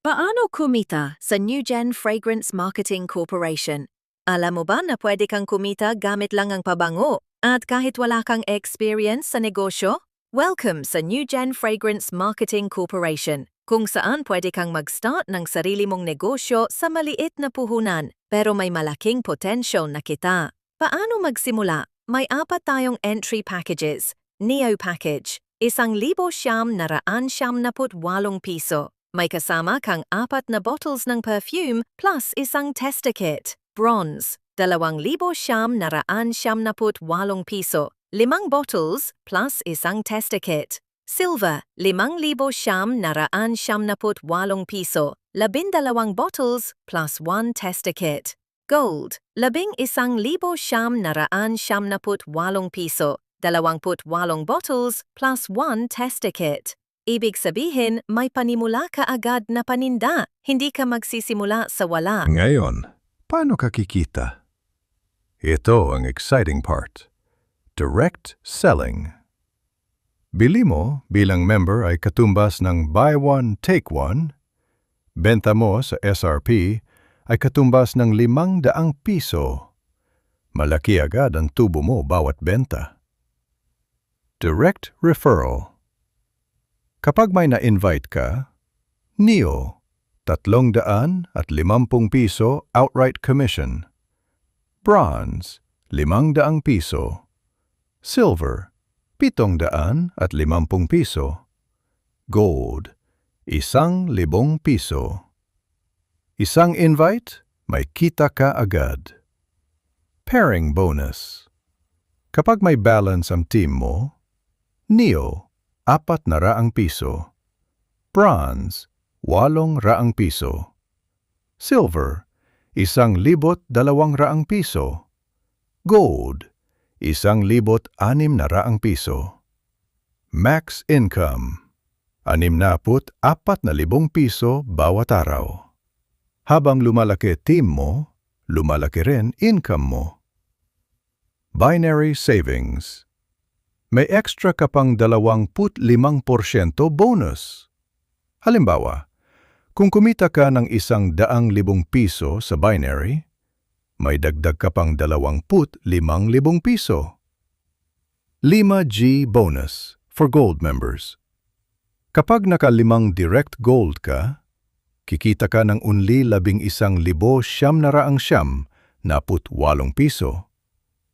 Paano kumita sa NewGen Fragrance Marketing Corporation? Alam mo ba na pwede kang kumita gamit lang ang pabango at kahit wala kang experience sa negosyo? Welcome sa NewGen Fragrance Marketing Corporation, kung saan pwede kang mag-start ng sarili mong negosyo sa maliit na puhunan pero may malaking potential na kita. Paano magsimula? May 4 tayong entry packages. Neo Package, 1,998 piso. May kasama kang 4 na bottles ng perfume plus isang tester kit. Bronze, 2,998 piso. 5 bottles plus isang tester kit. Silver, 5,998 piso. 12 bottles plus 1 tester kit. Gold, 11,998 piso. 28 bottles plus 1 tester kit. Ibig sabihin, may panimula ka agad na paninda, hindi ka magsisimula sa wala. Ngayon, paano ka kikita? Ito ang exciting part. Direct selling. Bili mo bilang member ay katumbas ng buy one, take one. Benta mo sa SRP ay katumbas ng 500 piso. Malaki agad ang tubo mo bawat benta. Direct referral. Kapag may na-invite ka, Neo, 350 piso outright commission. Bronze, 500 piso. Silver, 750 piso. Gold, 1,000 piso. Isang invite, may kita ka agad. Pairing bonus. Kapag may balance ang team mo, Neo, 400 piso. Bronze, 800 piso. Silver, 1,200 piso. Gold, 1,600 piso. Max income, 64,000 piso bawat araw. Habang lumalaki team mo, lumalaki rin income mo. Binary savings. May extra ka pang 25% bonus. Halimbawa, kung kumita ka ng 100,000 piso sa binary, may dagdag ka pang 25,000 piso. 5G bonus for gold members. Kapag naka-5 direct gold ka, kikita ka ng unli 11,998 piso.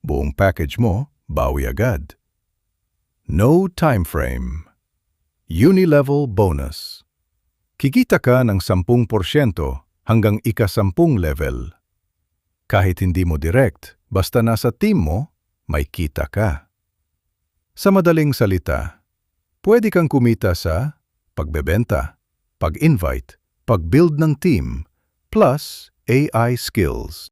Buong package mo, bawi agad. No time frame. Unilevel bonus. Kikita ka ng 10% hanggang ika-10 level. Kahit hindi mo direct, basta nasa team mo, may kita ka. Sa madaling salita, pwede kang kumita sa pagbebenta, pag-invite, pag-build ng team, plus AI skills.